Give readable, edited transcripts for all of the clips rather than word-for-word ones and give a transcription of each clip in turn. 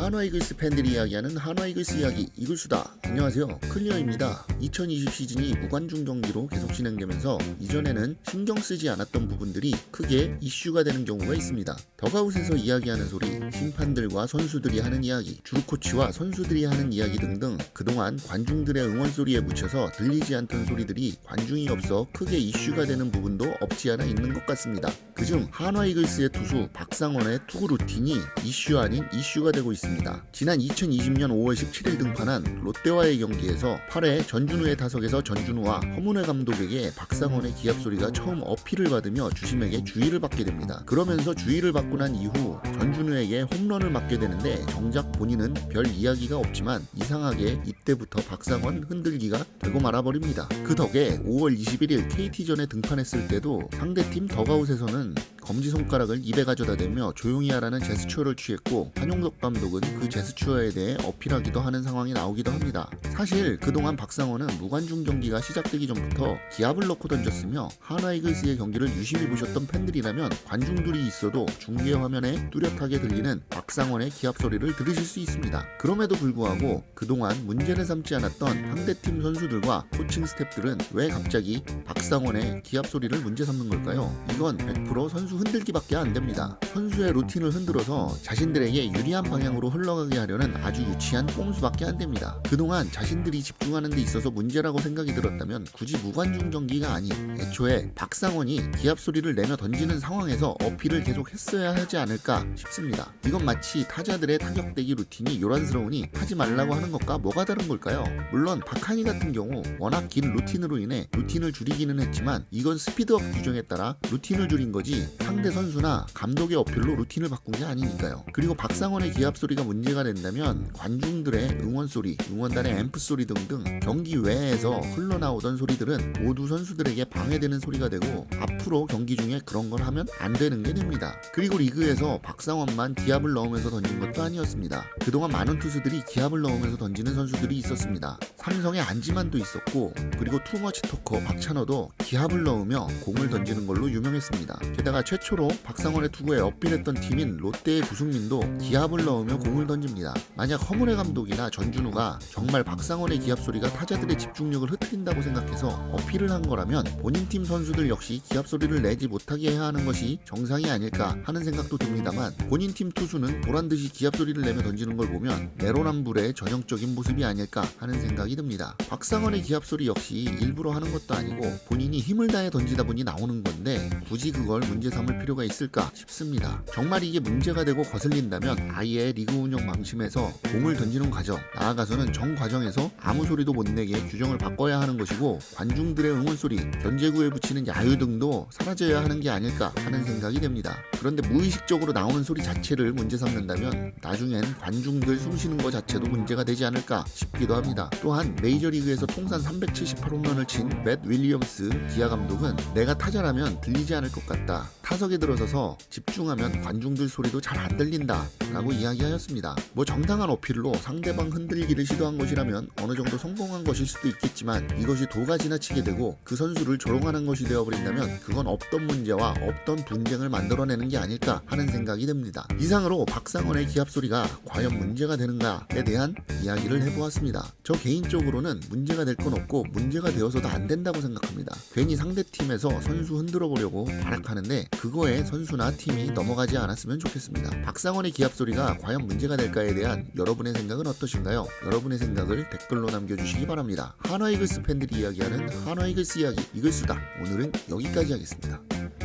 한화 이글스 팬들이 이야기하는 한화 이글스 이야기 이글수다. 안녕하세요, 클리어입니다. 2020 시즌이 무관중 경기로 계속 진행되면서 이전에는 신경 쓰지 않았던 부분들이 크게 이슈가 되는 경우가 있습니다. 덕아웃에서 이야기하는 소리, 심판들과 선수들이 하는 이야기, 주루 코치와 선수들이 하는 이야기 등등 그동안 관중들의 응원 소리에 묻혀서 들리지 않던 소리들이 관중이 없어 크게 이슈가 되는 부분도 없지 않아 있는 것 같습니다. 그중 한화 이글스의 투수 박상원의 투구 루틴이 이슈 아닌 이슈가 되고 있습니다. 지난 2020년 5월 17일 등판한 롯데와의 경기에서 8회 전준우의 타석에서 전준우와 허문회 감독에게 박상원의 기합 소리가 처음 어필을 받으며 주심에게 주의를 받게 됩니다. 그러면서 주의를 받고 난 이후 전준우에게 홈런을 맞게 되는데 정작 본인은 별 이야기가 없지만 이상하게 이때부터 박상원 흔들기가 되고 말아버립니다. 그 덕에 5월 21일 KT전에 등판했을 때도 상대팀 덕아웃에서는 검지손가락을 입에 가져다 대며 조용히 하라는 제스처를 취했고 한용덕 감독은 그 제스처에 대해 어필하기도 하는 상황이 나오기도 합니다. 사실 그동안 박상원은 무관중 경기가 시작되기 전부터 기합을 넣고 던졌으며 한화 이글스의 경기를 유심히 보셨던 팬들이라면 관중들이 있어도 중계 화면에 뚜렷하게 들리는 박상원의 기합 소리를 들으실 수 있습니다. 그럼에도 불구하고 그동안 문제를 삼지 않았던 상대팀 선수들과 코칭 스태프들은 왜 갑자기 박상원의 기합 소리를 문제 삼는 걸까요? 이건 100% 선수 흔들기밖에 안 됩니다. 선수의 루틴을 흔들어서 자신들에게 유리한 방향으로 흘러가게 하려는 아주 유치한 꼼수밖에 안 됩니다. 그동안 자신들이 집중하는 데 있어서 문제라고 생각이 들었다면 굳이 무관중 경기가 아닌 애초에 박상원이 기합 소리를 내며 던지는 상황에서 어필을 계속 했어야 하지 않을까 싶습니다. 이건 마치 타자들의 타격대기 루틴이 요란스러우니 하지 말라고 하는 것과 뭐가 다른 걸까요? 물론 박한희 같은 경우 워낙 긴 루틴으로 인해 루틴을 줄이기는 했지만 이건 스피드업 규정에 따라 루틴을 줄인 거지 상대 선수나 감독의 어필로 루틴을 바꾼 게 아니니까요. 그리고 박상원의 기합 소리가 문제가 된다면 관중들의 응원 소리, 응원단의 앰프 소리 등등 경기 외에서 흘러나오던 소리들은 모두 선수들에게 방해되는 소리가 되고 앞으로 경기 중에 그런 걸 하면 안 되는 게 됩니다. 그리고 리그에서 박상원만 기합을 넣으면서 던진 것도 아니었습니다. 그동안 많은 투수들이 기합을 넣으면서 던지는 선수들이 있었습니다. 삼성의 안지만도 있었고 그리고 투머치 토커 박찬호도 기합을 넣으며 공을 던지는 걸로 유명했습니다. 게다가 최초로 박상원의 투구에 어필했던 팀인 롯데의 구승민도 기합을 넣으며 공을 던집니다. 만약 허문회 감독이나 전준우가 정말 박상원의 기합 소리가 타자들의 집중력을 흐트린다고 생각해서 어필을 한 거라면 본인 팀 선수들 역시 기합 소리를 내지 못하게 해야 하는 것이 정상이 아닐까 하는 생각도 듭니다만 본인 팀 투수는 보란듯이 기합 소리를 내며 던지는 걸 보면 내로남불의 전형적인 모습이 아닐까 하는 생각이 듭니다. 박상원의 기합 소리 역시 일부러 하는 것도 아니고 본인이 힘을 다해 던지다 보니 나오는 건데 굳이 그걸 문제 삼을 필요가 있을까 싶습니다. 정말 이게 문제가 되고 거슬린다면 아예 리그 운영 방침에서 공을 던지는 과정, 나아가서는 정 과정에서 아무 소리도 못 내게 규정을 바꿔야 하는 것이고 관중들의 응원 소리, 견제구에 붙이는 야유 등도 사라져야 하는 게 아닐까 하는 생각이 됩니다. 그런데 무의식적으로 나오는 소리 자체를 문제 삼는다면 나중엔 관중들 숨쉬는 것 자체도 문제가 되지 않을까 싶기도 합니다. 또한 메이저리그에서 통산 378홈런을 친 맷 윌리엄스 기아 감독은 내가 타자라면 들리지 않을 것 같다. 타석에 들어서서 집중하면 관중들 소리도 잘 안 들린다 라고 이야기하였습니다. 뭐 정당한 어필로 상대방 흔들기를 시도한 것이라면 어느 정도 성공한 것일 수도 있겠지만 이것이 도가 지나치게 되고 그 선수를 조롱하는 것이 되어버린다면 그건 없던 문제와 없던 분쟁을 만들어내는 게 아닐까 하는 생각이 듭니다. 이상으로 박상원의 기합 소리가 과연 문제가 되는가에 대한 이야기를 해보았습니다. 저 개인적으로는 문제가 될 건 없고 문제가 되어서도 안 된다고 생각합니다. 괜히 상대팀에서 선수 흔들어 보려고 발악하는데 그거에 선수나 팀이 넘어가지 않았으면 좋겠습니다. 박상원의 기합 소리가 과연 문제가 될까에 대한 여러분의 생각은 어떠신가요? 여러분의 생각을 댓글로 남겨주시기 바랍니다. 한화 이글스 팬들이 이야기하는 한화 이글스 이야기 이글수다. 오늘은 여기까지 하겠습니다.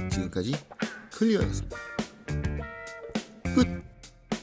지금까지 클리어였습니다.